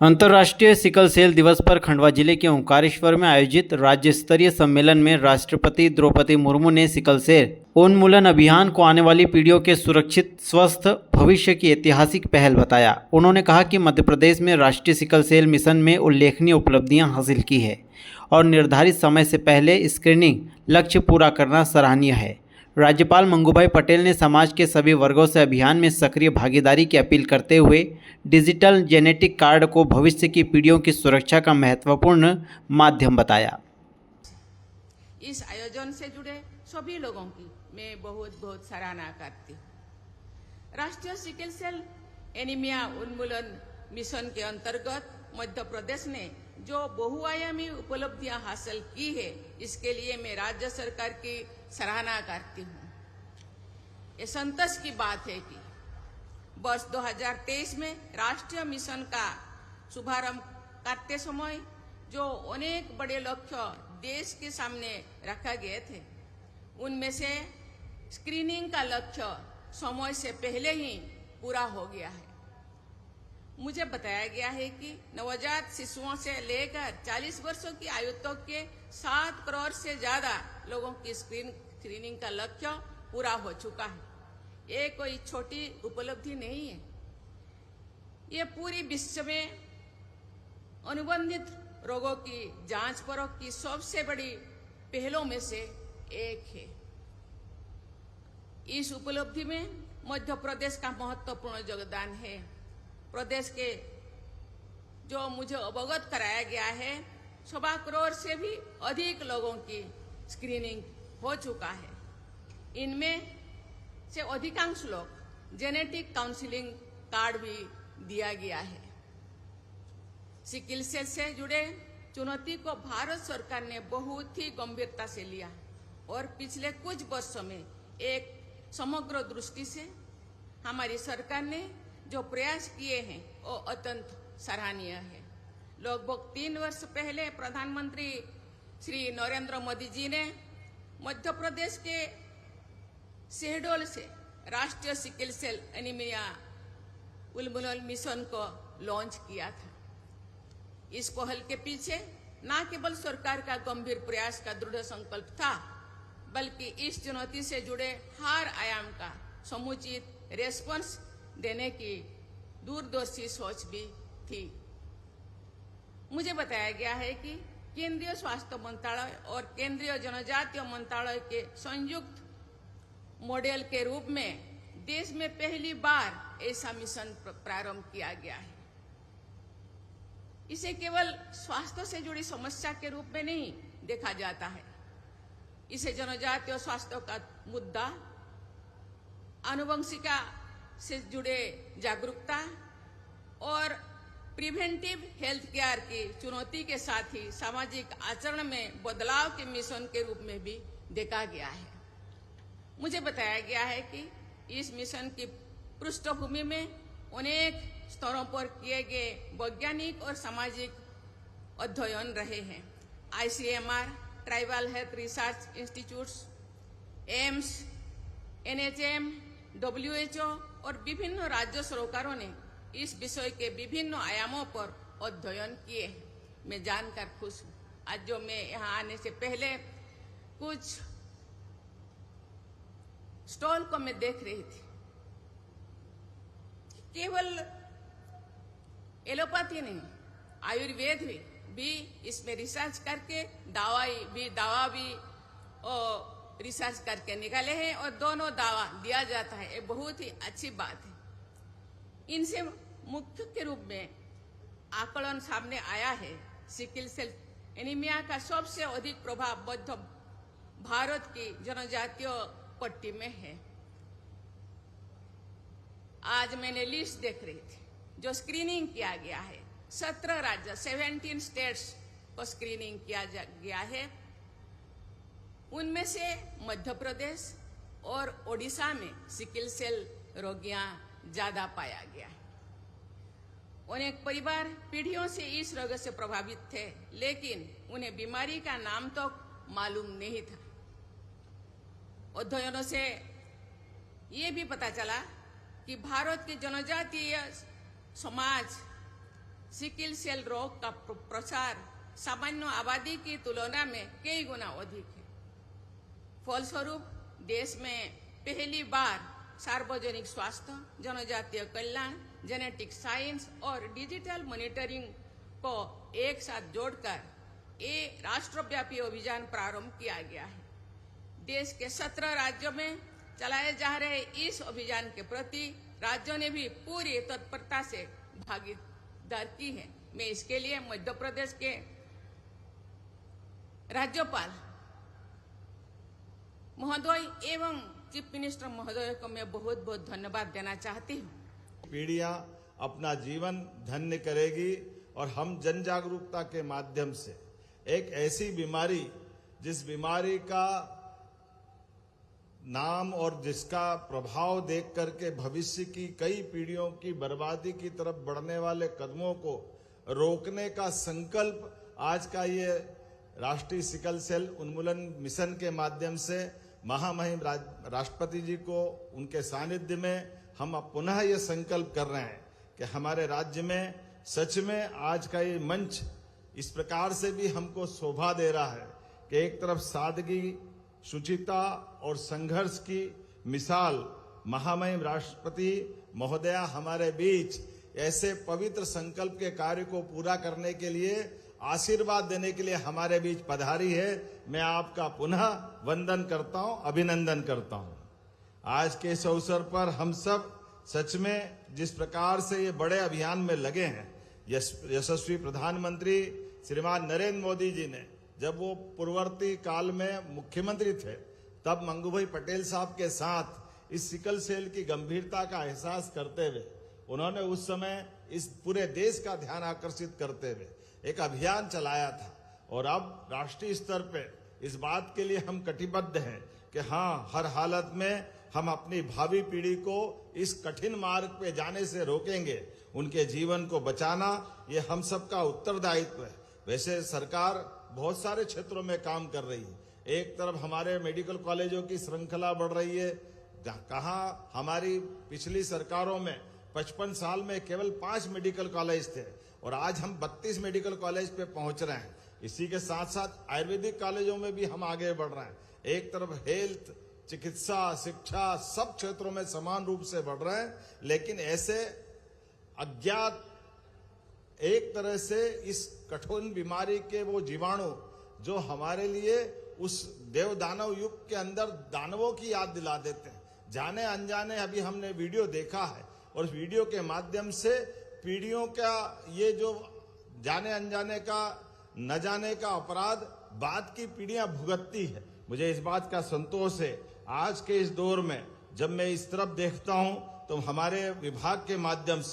अंतर्राष्ट्रीय sickle cell दिवस पर खंडवा जिले के ओंकारेश्वर में आयोजित राज्य स्तरीय सम्मेलन में राष्ट्रपति द्रौपदी मुर्मू ने सिकल सेल उन्मूलन अभियान को आने वाली पीढ़ियों के सुरक्षित स्वस्थ भविष्य की ऐतिहासिक पहल बताया। उन्होंने कहा कि मध्य प्रदेश में राष्ट्रीय सिकल सेल मिशन में उल्लेखनीय उपलब्धियां हासिल की है और निर्धारित समय से पहले स्क्रीनिंग लक्ष्य पूरा करना सराहनीय है। राज्यपाल मंगूभाई पटेल ने समाज के सभी वर्गों से अभियान में सक्रिय भागीदारी की अपील करते हुए डिजिटल जेनेटिक कार्ड को भविष्य की पीढ़ियों की सुरक्षा का महत्वपूर्ण माध्यम बताया। इस आयोजन से जुड़े सभी लोगों की मैं बहुत बहुत सराहना करती हूँ। राष्ट्रीय सिकल सेल एनीमिया उन्मूलन मिशन के अंतर्गत मध्य प्रदेश ने जो बहुआयामी उपलब्धियां हासिल की है, इसके लिए मैं राज्य सरकार की सराहना करती हूँ। ये संतोष की बात है कि वर्ष 2023 में राष्ट्रीय मिशन का शुभारंभ करते समय जो अनेक बड़े लक्ष्य देश के सामने रखा गए थे, उनमें से स्क्रीनिंग का लक्ष्य समय से पहले ही पूरा हो गया है। मुझे बताया गया है कि नवजात शिशुओं से लेकर 40 वर्षों की आयु तक के 7 करोड़ से ज्यादा लोगों की स्क्रीनिंग का लक्ष्य पूरा हो चुका है। ये कोई छोटी उपलब्धि नहीं है। ये पूरी विश्व में अनुबंधित रोगों की जांच परख की सबसे बड़ी पहलों में से एक है। इस उपलब्धि में मध्य प्रदेश का महत्वपूर्ण योगदान है। प्रदेश के जो मुझे अवगत कराया गया है, 1.25 करोड़ से भी अधिक लोगों की स्क्रीनिंग हो चुका है। इनमें से अधिकांश लोग जेनेटिक काउंसलिंग कार्ड भी दिया गया है। सिकल सेल से जुड़े चुनौती को भारत सरकार ने बहुत ही गंभीरता से लिया और पिछले कुछ वर्षों में एक समग्र दृष्टि से हमारी सरकार ने जो प्रयास किए हैं वो अत्यंत सराहनीय है। लगभग 3 वर्ष पहले प्रधानमंत्री श्री नरेंद्र मोदी जी ने मध्य प्रदेश के शहडोल से राष्ट्रीय सिकल सेल एनीमिया उन्मूलन मिशन को लॉन्च किया था। इस पहल के पीछे न केवल सरकार का गंभीर प्रयास का दृढ़ संकल्प था, बल्कि इस चुनौती से जुड़े हर आयाम का समुचित रेस्पॉन्स देने की दूरदर्शी सोच भी थी। मुझे बताया गया है कि केंद्रीय स्वास्थ्य मंत्रालय और केंद्रीय जनजातीय मंत्रालय के संयुक्त मॉडल के रूप में देश में पहली बार ऐसा मिशन प्रारंभ किया गया है। इसे केवल स्वास्थ्य से जुड़ी समस्या के रूप में नहीं देखा जाता है। इसे जनजातीय स्वास्थ्य का मुद्दा, आनुवंशिकता से जुड़े जागरूकता और प्रिवेंटिव हेल्थ केयर की चुनौती के साथ ही सामाजिक आचरण में बदलाव के मिशन के रूप में भी देखा गया है। मुझे बताया गया है कि इस मिशन की पृष्ठभूमि में अनेक स्तरों पर किए गए वैज्ञानिक और सामाजिक अध्ययन रहे हैं। ICMR, tribal health research institutes, AIIMS, NHM, WHO और विभिन्न राज्य सरकारों ने इस विषय के विभिन्न आयामों पर अध्ययन किए हैं। मैं जानकर खुश हूँ। आज जो मैं यहाँ आने से पहले कुछ स्टॉल को मैं देख रही थी, केवल एलोपैथी नहीं, आयुर्वेद भी इसमें रिसर्च करके दवा भी और रिसर्च करके निकाले हैं और दोनों दवा दिया जाता है। ये बहुत ही अच्छी बात है। इनसे मुख्य के रूप में आकलन सामने आया है। सिकल सेल एनीमिया का सबसे अधिक प्रभाव मध्य भारत की जनजातीय पट्टी में है। आज मैंने लिस्ट देख रही थी जो स्क्रीनिंग किया गया है। 17 राज्य 17 स्टेट्स को स्क्रीनिंग किया गया है। उनमें से मध्य प्रदेश और ओडिशा में सिकल सेल रोगियां ज्यादा पाया गया है। अनेक परिवार पीढ़ियों से इस रोग से प्रभावित थे, लेकिन उन्हें बीमारी का नाम तो मालूम नहीं था। अध्ययनों से ये भी पता चला कि भारत के जनजातीय समाज सिकिल सेल रोग का प्रसार सामान्य आबादी की तुलना में कई गुना अधिक है। फलस्वरूप देश में पहली बार सार्वजनिक स्वास्थ्य, जनजातीय कल्याण, जेनेटिक साइंस और डिजिटल मॉनिटरिंग को एक साथ जोड़कर ये राष्ट्रव्यापी अभियान प्रारंभ किया गया है। देश के 17 राज्यों में चलाए जा रहे इस अभियान के प्रति राज्यों ने भी पूरी तत्परता से भागीदार की है। मैं इसके लिए मध्य प्रदेश के राज्यपाल महोदय एवं चीफ मिनिस्टर महोदय को मैं बहुत बहुत धन्यवाद देना चाहती हूँ। पीढ़ियां अपना जीवन धन्य करेगी और हम जन जागरूकता के माध्यम से एक ऐसी बीमारी, जिस बीमारी का नाम और जिसका प्रभाव देख करके भविष्य की कई पीढ़ियों की बर्बादी की तरफ बढ़ने वाले कदमों को रोकने का संकल्प आज का ये राष्ट्रीय सिकल सेल उन्मूलन मिशन के माध्यम से महामहिम राष्ट्रपति जी को उनके सानिध्य में हम अब पुनः ये संकल्प कर रहे हैं कि हमारे राज्य में सच में आज का ये मंच इस प्रकार से भी हमको शोभा दे रहा है कि एक तरफ सादगी, शुचिता और संघर्ष की मिसाल महामहिम राष्ट्रपति महोदया हमारे बीच ऐसे पवित्र संकल्प के कार्य को पूरा करने के लिए, आशीर्वाद देने के लिए हमारे बीच पधारी है। मैं आपका पुनः वंदन करता हूं, अभिनंदन करता हूं। आज के इस अवसर पर हम सब सच में जिस प्रकार से ये बड़े अभियान में लगे हैं, यशस्वी प्रधानमंत्री श्रीमान नरेंद्र मोदी जी ने जब वो पूर्ववर्ती काल में मुख्यमंत्री थे, तब मंगू भाई पटेल साहब के साथ इस सिकल सेल की गंभीरता का एहसास करते हुए उन्होंने उस समय इस पूरे देश का ध्यान आकर्षित करते हुए एक अभियान चलाया था। और अब राष्ट्रीय स्तर पे इस बात के लिए हम कटिबद्ध हैं कि हाँ, हर हालत में हम अपनी भावी पीढ़ी को इस कठिन मार्ग पे जाने से रोकेंगे। उनके जीवन को बचाना ये हम सबका उत्तरदायित्व है। वैसे सरकार बहुत सारे क्षेत्रों में काम कर रही है। एक तरफ हमारे मेडिकल कॉलेजों की श्रृंखला बढ़ रही है। कहाँ हमारी पिछली सरकारों में 55 साल में केवल 5 मेडिकल कॉलेज थे और आज हम 32 मेडिकल कॉलेज पे पहुंच रहे हैं। इसी के साथ साथ आयुर्वेदिक कॉलेजों में भी हम आगे बढ़ रहे हैं। एक तरफ हेल्थ, चिकित्सा, शिक्षा सब क्षेत्रों में समान रूप से बढ़ रहे हैं। लेकिन ऐसे अज्ञात एक तरह से इस कठोर बीमारी के वो जीवाणु जो हमारे लिए उस देव दानव युग के अंदर दानवों की याद दिला देते हैं, जाने अनजाने अभी हमने वीडियो देखा है और उस वीडियो के माध्यम से पीढ़ियों का ये जो जाने अनजाने का न जाने का अपराध बाद की पीढ़ियां भुगतती है। मुझे इस बात का संतोष है आज के इस दौर में जब मैं इस तरफ देखता हूं तो हमारे विभाग के माध्यम से